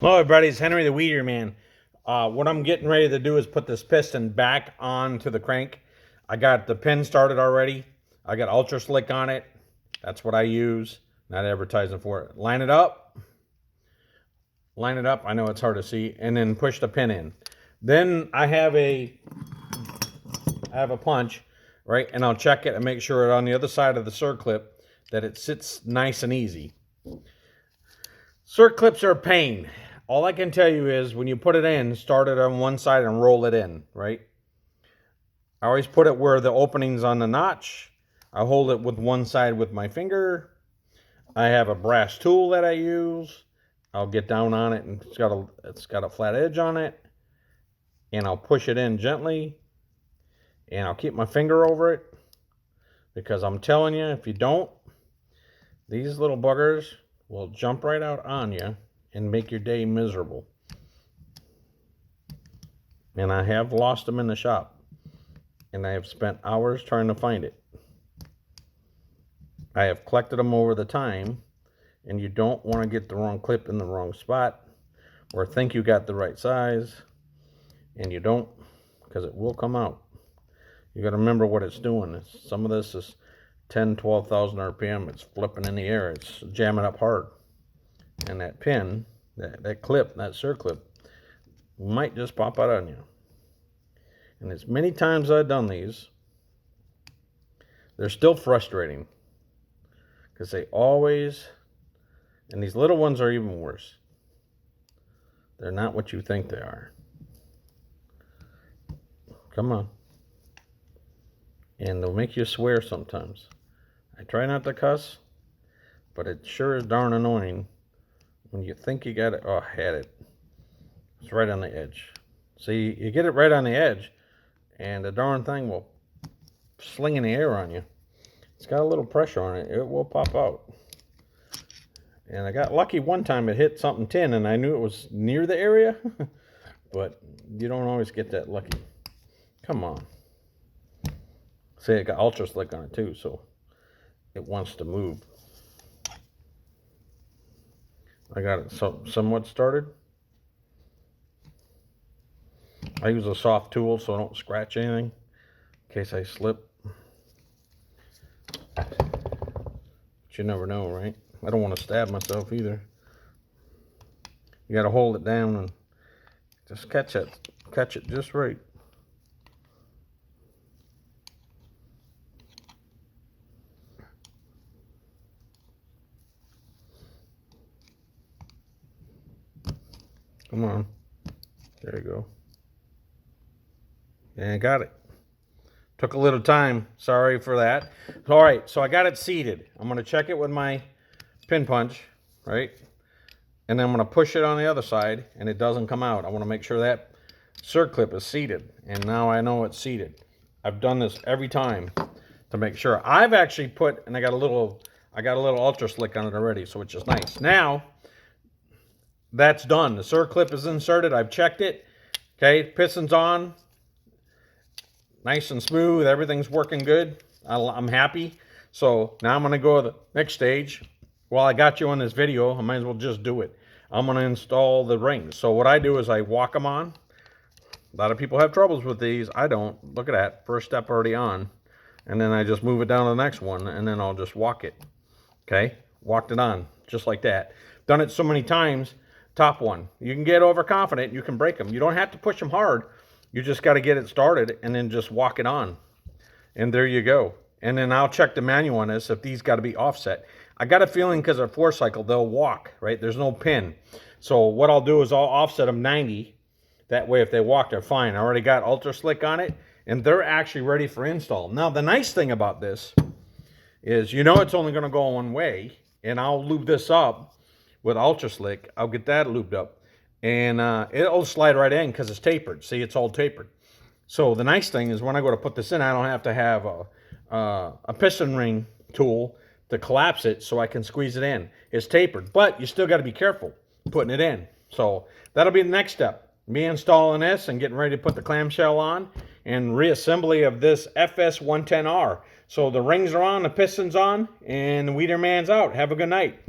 Hello everybody, it's Henry the Weeder Man. What I'm getting ready to do is put this piston back onto the crank. I got the pin started already. I got Ultra Slick on it. That's what I use. Not advertising for it. Line it up. Line it up. I know it's hard to see. And then push the pin in. Then I have a punch, right? And I'll check it and make sure on the other side of the circlip that it sits nice and easy. Circlips are a pain. All I can tell you is when you put it in, start it on one side and roll it in, right? I always put it where the opening's on the notch. I hold it with one side with my finger. I have a brass tool that I use. I'll get down on it and it's got a flat edge on it. And I'll push it in gently. And I'll keep my finger over it. Because I'm telling you, if you don't, these little buggers will jump right out on you and make your day miserable. And I have lost them in the shop. And I have spent hours trying to find it. I have collected them over the time. And you don't want to get the wrong clip in the wrong spot. Or think you got the right size. And you don't. Because it will come out. You got to remember what it's doing. Some of this is 10, 12,000 RPM. It's flipping in the air. It's jamming up hard. And that pin, that clip, that circlip, might just pop out on you. And as many times I've done these, they're still frustrating. Because they always, and these little ones are even worse. They're not what you think they are. Come on. And they'll make you swear sometimes. I try not to cuss, but it sure is darn annoying when you think you got it. Oh, I had it. It's right on the edge. See, you get it right on the edge, and the darn thing will sling in the air on you. It's got a little pressure on it. It will pop out. And I got lucky one time it hit something tin, and I knew it was near the area, but you don't always get that lucky. Come on. See, it got Ultra Slick on it too, so it wants to move. I got it somewhat started. I use a soft tool so I don't scratch anything in case I slip. But you never know, right? I don't want to stab myself either. You got to hold it down and just catch it just right. Come on. There you go. And I got it. Took a little time. Sorry for that. All right, so I got it seated. I'm going to check it with my pin punch, right? And then I'm going to push it on the other side, and it doesn't come out. I want to make sure that circlip is seated. And now I know it's seated. I've done this every time to make sure. I've actually put, and I got a little Ultra Slick on it already, so which is nice. Now, that's done. The circlip is inserted. I've checked it. Okay, piston's on. Nice and smooth. Everything's working good. I'm happy. So now I'm going to go to the next stage. While I got you on this video, I might as well just do it. I'm going to install the rings. So what I do is I walk them on. A lot of people have troubles with these. I don't. Look at that. First step already on. And then I just move it down to the next one, and then I'll just walk it. Okay? Walked it on. Just like that. Done it so many times. Top one. You can get overconfident. You can break them. You don't have to push them hard. You just got to get it started and then just walk it on. And there you go. And then I'll check the manual on this if these got to be offset. I got a feeling because they're 4-cycle, they'll walk, right? There's no pin. So what I'll do is I'll offset them 90. That way if they walk, they're fine. I already got Ultra Slick on it, and they're actually ready for install. Now, the nice thing about this is you know it's only going to go one way, and I'll lube this up with Ultra Slick. I'll get that lubed up, and it'll slide right in because it's tapered. See, it's all tapered. So the nice thing is when I go to put this in, I don't have to have a piston ring tool to collapse it so I can squeeze it in. It's tapered, but you still got to be careful putting it in. So that'll be the next step. Me installing this and getting ready to put the clamshell on and reassembly of this FS 110R. So the rings are on, the piston's on, and the Weeder Man's out. Have a good night.